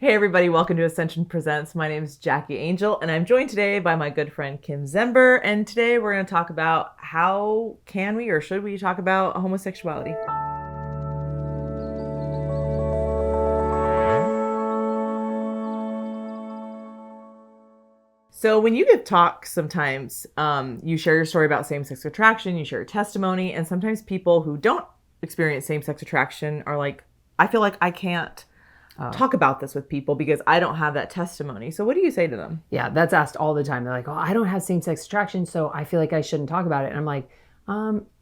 Hey everybody, welcome to Ascension Presents. My name is Jackie Angel and I'm joined today by my good friend Kim Zember, and today we're going to talk about how can we or should we talk about homosexuality. So when you give talks, sometimes you share your story about same-sex attraction, you share your testimony, and sometimes people who don't experience same-sex attraction are like, I feel like I can't talk about this with people because I don't have that testimony. So what do you say to them? Yeah, that's asked all the time. They're like, oh, I don't have same-sex attraction, so I feel like I shouldn't talk about it. And I'm like,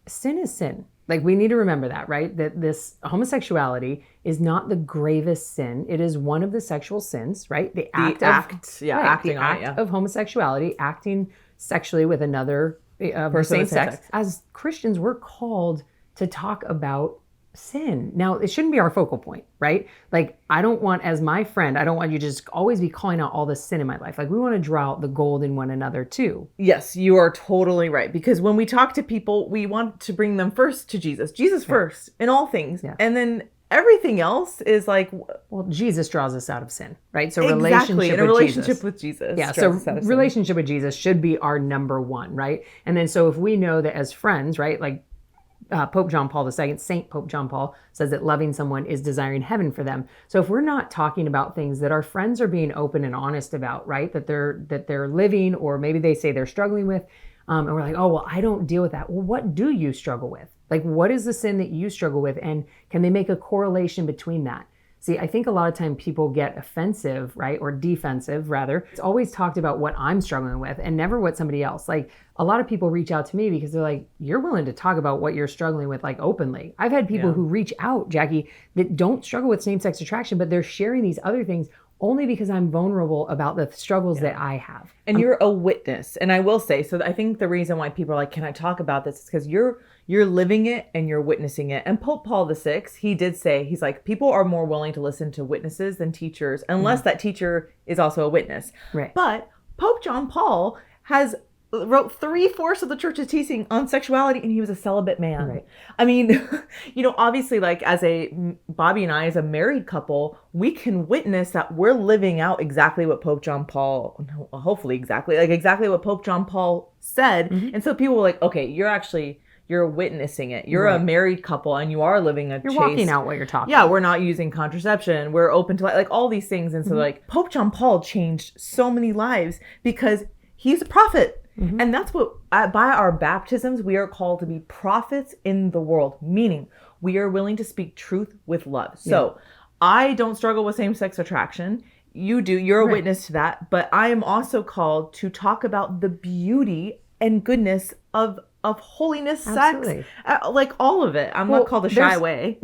sin is sin. Like, we need to remember that, right? That this homosexuality is not the gravest sin. It is one of the sexual sins, right? Acting of homosexuality, acting sexually with another Person same of same sex. sex. As Christians, we're called to talk about sin. Now, it shouldn't be our focal point, right? Like, I don't want you to just always be calling out all the sin in my life. Like, we want to draw out the gold in one another too. Yes, you are totally right. Because when we talk to people, we want to bring them first to Jesus. Jesus first in all things. Yeah. And then everything else is like, well, Jesus draws us out of sin, right? So exactly, in a relationship with Jesus. Yeah, so relationship with Jesus should be our number one, right? And then so if we know that as friends, right, like Pope John Paul II, Saint Pope John Paul says that loving someone is desiring heaven for them. So if we're not talking about things that our friends are being open and honest about, right, that they're living, or maybe they say they're struggling with, and we're like, oh, well, I don't deal with that. Well, what do you struggle with? Like, what is the sin that you struggle with? And can they make a correlation between that? See, I think a lot of time people get offensive, right? Or defensive, rather. It's always talked about what I'm struggling with and never what somebody else. Like, a lot of people reach out to me because they're like, you're willing to talk about what you're struggling with, like, openly. I've had people who reach out, Jackie, that don't struggle with same-sex attraction, but they're sharing these other things only because I'm vulnerable about the struggles that I have. And you're a witness. And I will say, so I think the reason why people are like, can I talk about this? Is because you're living it and you're witnessing it. And Pope Paul VI, he did say, he's like, people are more willing to listen to witnesses than teachers, unless that teacher is also a witness. Right. But Pope John Paul wrote 3/4 of the church's teaching on sexuality, and he was a celibate man. Right. I mean, obviously, like, Bobby and I, as a married couple, we can witness that we're living out exactly what Pope John Paul, hopefully exactly what Pope John Paul said. Mm-hmm. And so people were like, okay, you're witnessing it. You're a married couple and you are living a You're walking out what you're talking. Yeah, we're not using contraception. We're open to like all these things. And so like Pope John Paul changed so many lives because he's a prophet. Mm-hmm. And that's what, by our baptisms, we are called to be prophets in the world, meaning we are willing to speak truth with love. So I don't struggle with same-sex attraction. You do. You're a witness to that. But I am also called to talk about the beauty and goodness of holiness, Absolutely. Sex, like all of it. I'm not called to shy away.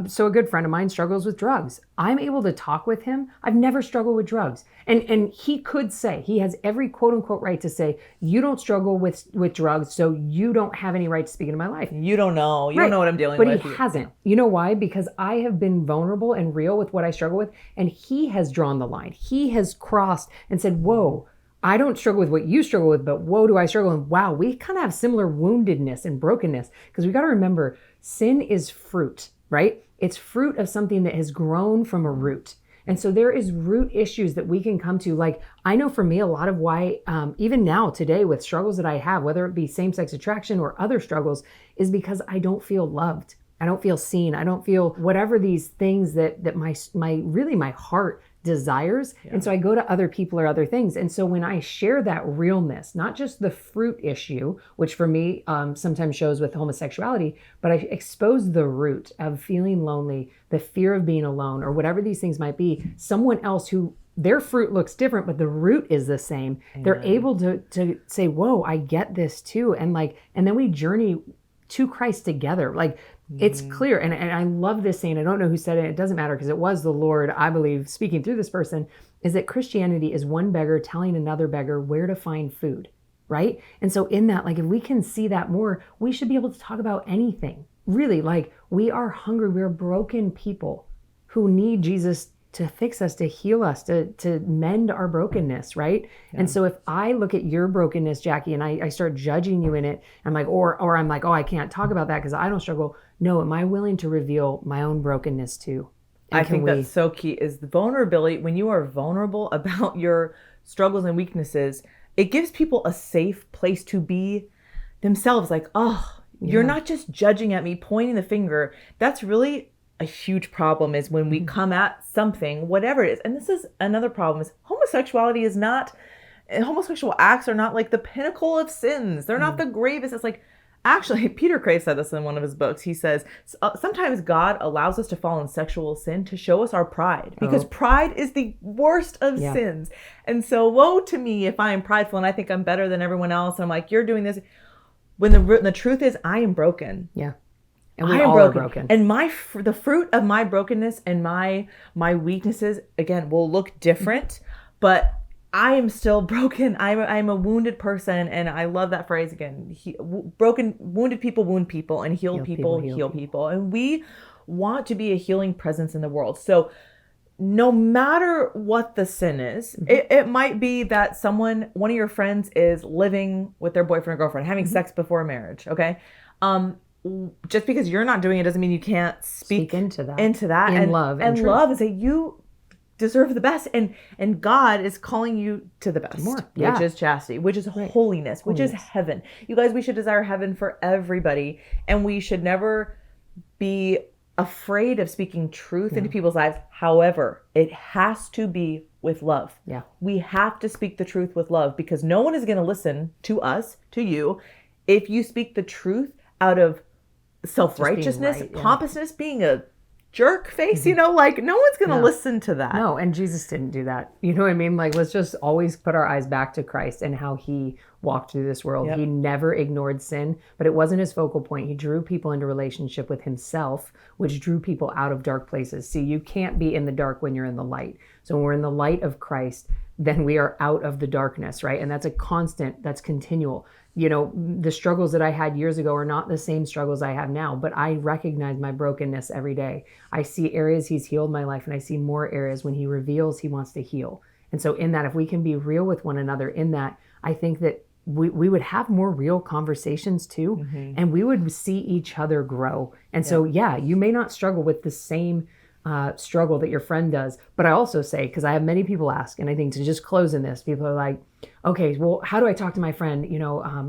So a good friend of mine struggles with drugs. I'm able to talk with him. I've never struggled with drugs. And he could say, he has every quote unquote right to say, you don't struggle with drugs, so you don't have any right to speak into my life. You don't know. You don't know what I'm dealing with. But he hasn't. You know why? Because I have been vulnerable and real with what I struggle with. And he has drawn the line. He has crossed and said, whoa, I don't struggle with what you struggle with, but whoa, do I struggle? And wow, we kind of have similar woundedness and brokenness, because we got to remember, sin is fruit, right? It's fruit of something that has grown from a root. And so there is root issues that we can come to. Like, I know for me, a lot of why, even now today with struggles that I have, whether it be same-sex attraction or other struggles, is because I don't feel loved. I don't feel seen. I don't feel whatever these things that my heart desires. And so I go to other people or other things. And so when I share that realness, not just the fruit issue, which for me sometimes shows with homosexuality, but I expose the root of feeling lonely, the fear of being alone, or whatever these things might be, someone else who their fruit looks different, but the root is the same. Amen. They're able to say, whoa, I get this too. And then we journey to Christ together. Like, it's clear. And I love this saying. I don't know who said it. It doesn't matter, because it was the Lord, I believe, speaking through this person, is that Christianity is one beggar telling another beggar where to find food, right? And so in that, like, if we can see that more, we should be able to talk about anything. Really, like, we are hungry. We're broken people who need Jesus to fix us, to heal us, to mend our brokenness, right? Yeah. And so if I look at your brokenness, Jackie, and I start judging you in it, I'm like, or I'm like, oh, I can't talk about that because I don't struggle. No, am I willing to reveal my own brokenness too? I think that's so key is the vulnerability. When you are vulnerable about your struggles and weaknesses, it gives people a safe place to be themselves. Like, oh, you're not just judging at me, pointing the finger. That's really a huge problem is when we come at something, whatever it is. And this is another problem is homosexuality is not, homosexual acts are not like the pinnacle of sins. They're not the gravest. It's like, actually, Peter Crave said this in one of his books. He says, sometimes God allows us to fall in sexual sin to show us our pride, because pride is the worst of sins. And so woe to me if I am prideful and I think I'm better than everyone else. And I'm like, you're doing this. When the truth is, I am broken. Yeah. And we all are broken. And the fruit of my brokenness and my weaknesses, again, will look different, but I am still broken. I'm a wounded person, and I love that phrase again. Wounded people wound people, and healed people heal people. And we want to be a healing presence in the world. So no matter what the sin is, it might be that one of your friends is living with their boyfriend or girlfriend, having sex before marriage. Okay. Just because you're not doing it doesn't mean you can't speak into that in love and love and say you deserve the best, and God is calling you to the best, which is chastity, which is holiness, which is heaven. You guys, we should desire heaven for everybody, and we should never be afraid of speaking truth into people's lives. However, it has to be with love. Yeah, we have to speak the truth with love, because no one is going to listen to us, to you, if you speak the truth out of self-righteousness, pompousness, being a jerk face, like no one's going to listen to that. No, and Jesus didn't do that. You know what I mean? Like, let's just always put our eyes back to Christ and how he walked through this world. He never ignored sin, but it wasn't his focal point. He drew people into relationship with himself, which drew people out of dark places. See, you can't be in the dark when you're in the light. So when we're in the light of Christ, then we are out of the darkness, right? And that's a constant, that's continual. The struggles that I had years ago are not the same struggles I have now, but I recognize my brokenness every day. I see areas he's healed my life, and I see more areas when he reveals he wants to heal. And so in that, if we can be real with one another in that, I think that we would have more real conversations too, and we would see each other grow. And so, you may not struggle with the same struggle that your friend does, but I also say, because I have many people ask, and I think to just close in this, people are like, okay, well, how do I talk to my friend,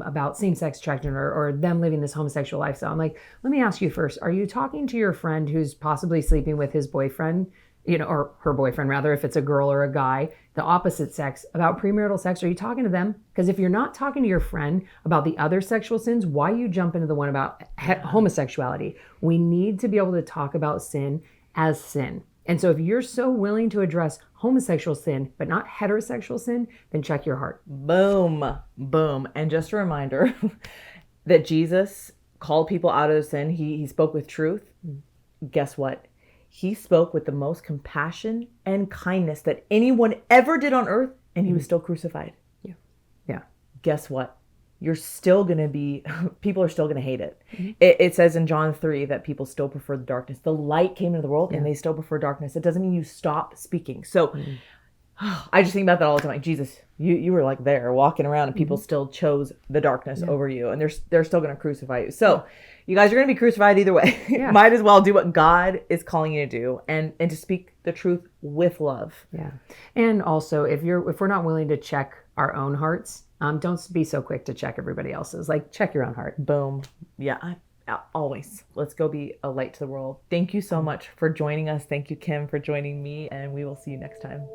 about same-sex attraction or them living this homosexual lifestyle? I'm like, let me ask you first, are you talking to your friend who's possibly sleeping with his boyfriend, or her boyfriend rather, if it's a girl or a guy, the opposite sex, about premarital sex? Are you talking to them? Because if you're not talking to your friend about the other sexual sins, why you jump into the one about homosexuality? We need to be able to talk about sin as sin. And so if you're so willing to address homosexual sin, but not heterosexual sin, then check your heart. Boom, boom. And just a reminder that Jesus called people out of sin. He spoke with truth. Guess what? He spoke with the most compassion and kindness that anyone ever did on earth, and he was still crucified. Yeah. Guess what? You're still going to be, people are still going to hate it. It says in John 3 that people still prefer the darkness. The light came into the world and they still prefer darkness. It doesn't mean you stop speaking. So I just think about that all the time. Like, Jesus, you were like there walking around and people still chose the darkness over you, and they're still going to crucify you. So you guys are going to be crucified either way. Might as well do what God is calling you to do and to speak the truth with love. Yeah. And also, if we're not willing to check our own hearts, don't be so quick to check everybody else's. Like, check your own heart. Boom. Yeah. Always. Let's go be a light to the world. Thank you so much for joining us. Thank you, Kim, for joining me, and we will see you next time.